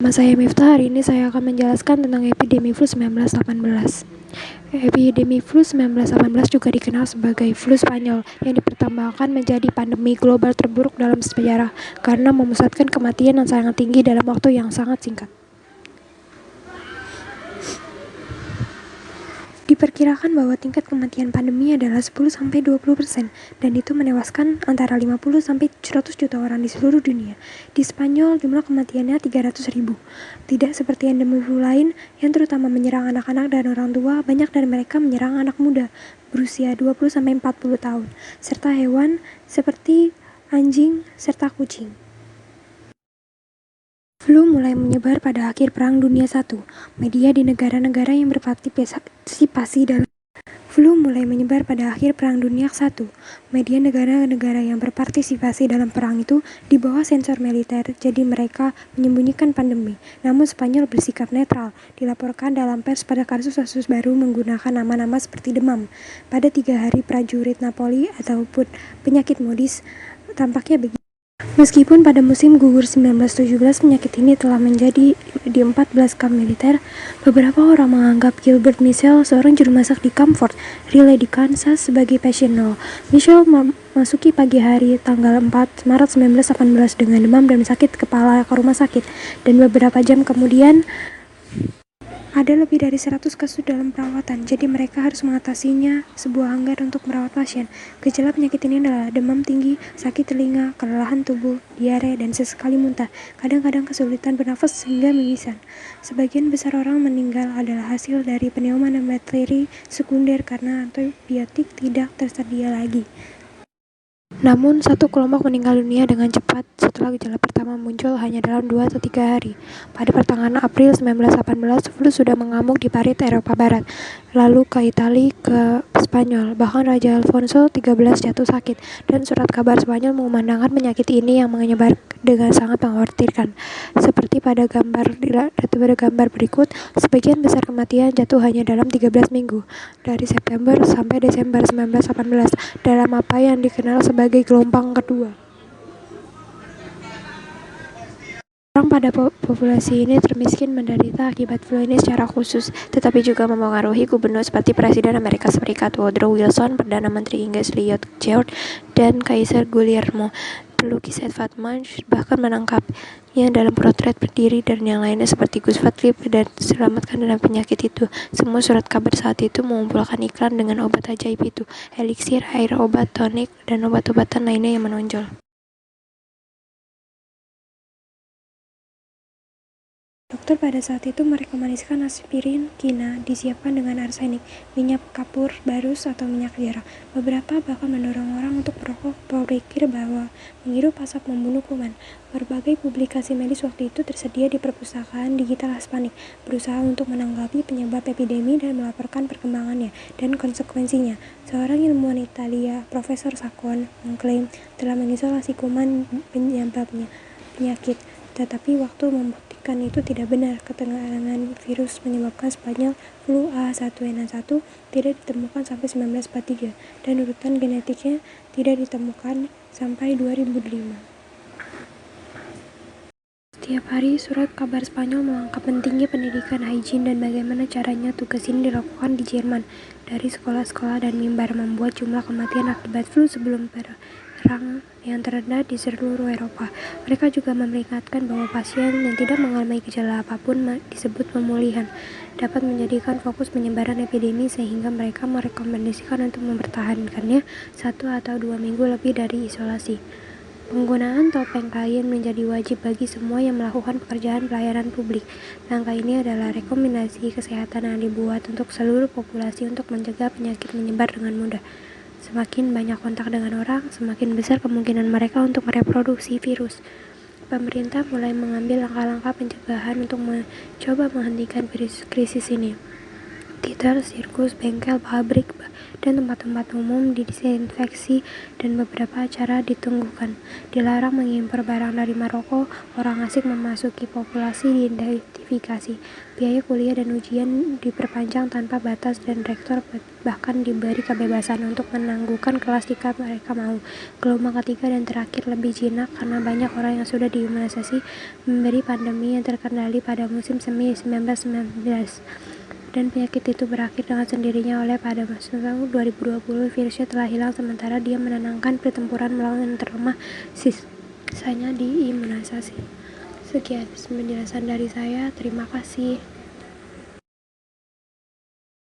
Nama saya Miftah, hari ini saya akan menjelaskan tentang epidemi flu 1918. Epidemi flu 1918 juga dikenal sebagai flu Spanyol yang dipertambahkan menjadi pandemi global terburuk dalam sejarah karena memusatkan kematian yang sangat tinggi dalam waktu yang sangat singkat. Diperkirakan bahwa tingkat kematian pandemi adalah 10-20% dan itu menewaskan antara 50-100 juta orang di seluruh dunia. Di Spanyol jumlah kematiannya 300.000. Tidak seperti endemi flu lain yang terutama menyerang anak-anak dan orang tua, banyak dari mereka menyerang anak muda berusia 20-40 tahun serta hewan seperti anjing serta kucing. Flu mulai menyebar pada akhir Perang Dunia I. Media di negara-negara yang berpartisipasi dalam Flu mulai menyebar pada akhir Perang Dunia I. Media negara-negara yang berpartisipasi dalam perang itu di bawah sensor militer, jadi mereka menyembunyikan pandemi. Namun Spanyol bersikap netral, dilaporkan dalam pers pada kasus-kasus baru menggunakan nama-nama seperti demam. Pada 3 hari prajurit Napoli ataupun penyakit modis, tampaknya begitu. Meskipun pada musim gugur 1917 penyakit ini telah menjadi di 14 kamp militer, beberapa orang menganggap Gilbert Michel, seorang juru masak di Comfort Relay di Kansas, sebagai pasien nol. Michel memasuki pagi hari tanggal 4 Maret 1918 dengan demam dan sakit kepala ke rumah sakit, dan beberapa jam kemudian ada lebih dari 100 kasus dalam perawatan, jadi mereka harus mengatasinya sebuah hanggar untuk merawat pasien. Gejala penyakit ini adalah demam tinggi, sakit telinga, kelelahan tubuh, diare, dan sesekali muntah. Kadang-kadang kesulitan bernafas sehingga mimisan. Sebagian besar orang meninggal adalah hasil dari pneumonia bakteri sekunder karena antibiotik tidak tersedia lagi. Namun, satu kelompok meninggal dunia dengan cepat setelah gejala pertama muncul hanya dalam 2-3 hari. Pada pertengahan April 1918, flu sudah mengamuk di Paris, Eropa Barat, lalu ke Italia, ke Spanyol. Bahkan Raja Alfonso XIII jatuh sakit, dan surat kabar Spanyol mengumandangkan penyakit ini yang menyebar dengan sangat mengkhawatirkan. Seperti pada gambar berikut, sebagian besar kematian jatuh hanya dalam 13 minggu, dari September sampai Desember 1918, dalam apa yang dikenal sebagai gelombang kedua. Orang pada populasi ini termiskin menderita akibat flu ini secara khusus, tetapi juga mempengaruhi gubernur seperti Presiden Amerika Serikat Woodrow Wilson, Perdana Menteri Inggris Lloyd George, dan Kaisar Guillermo. Pelukis Edvard Munch bahkan menangkapnya dalam potret berdiri, dan yang lainnya seperti Gus Fadli dan diselamatkan dari penyakit itu. Semua surat kabar saat itu mengumpulkan iklan dengan obat ajaib itu, eliksir, air, obat tonik, dan obat-obatan lainnya yang menonjol. Dokter pada saat itu merekomendasikan aspirin, kina, disiapkan dengan arsenik, minyak kapur, barus, atau minyak jerah. Beberapa bahkan mendorong orang untuk merokok, berpikir bahwa menghirup asap membunuh kuman. Berbagai publikasi medis waktu itu tersedia di perpustakaan digital Hispanik, berusaha untuk menanggapi penyebab epidemi dan melaporkan perkembangannya dan konsekuensinya. Seorang ilmuwan Italia, Profesor Saccone, mengklaim telah mengisolasi kuman penyebabnya penyakit, tetapi waktu membuktikan itu tidak benar. Ketegangan virus menyebabkan Spanyol flu A1N1 tidak ditemukan sampai 1943, dan urutan genetiknya tidak ditemukan sampai 2005. Setiap hari, surat kabar Spanyol mengangkat pentingnya pendidikan hygiene dan bagaimana caranya tugas ini dilakukan di Jerman. Dari sekolah-sekolah dan mimbar membuat jumlah kematian akibat flu sebelum perang yang terendah di seluruh Eropa. Mereka juga memperingatkan bahwa pasien yang tidak mengalami gejala apapun disebut pemulihan dapat menjadikan fokus penyebaran epidemi, sehingga mereka merekomendasikan untuk mempertahankannya 1 atau 2 minggu lebih dari isolasi. Penggunaan topeng kain menjadi wajib bagi semua yang melakukan pekerjaan pelayanan publik. Langkah ini adalah rekomendasi kesehatan yang dibuat untuk seluruh populasi untuk mencegah penyakit menyebar dengan mudah. Semakin banyak kontak dengan orang, semakin besar kemungkinan mereka untuk mereproduksi virus. Pemerintah mulai mengambil langkah-langkah pencegahan untuk mencoba menghentikan krisis ini. Teater, sirkus, bengkel, pabrik, dan tempat-tempat umum didesinfeksi dan beberapa acara ditunggukan. Dilarang mengimpor barang dari Maroko, orang asing memasuki populasi diidentifikasi. Biaya kuliah dan ujian diperpanjang tanpa batas dan rektor bahkan diberi kebebasan untuk menangguhkan kelas jika mereka mau. Gelombang ketiga dan terakhir lebih jinak karena banyak orang yang sudah diimunisasi, memberi pandemi yang terkendali pada musim semi 1919. Dan penyakit itu berakhir dengan sendirinya pada musim 2020. Virusnya telah hilang sementara dia menenangkan pertempuran melawan yang terlemah, sisanya diimunisasi. Sekian penjelasan dari saya, terima kasih.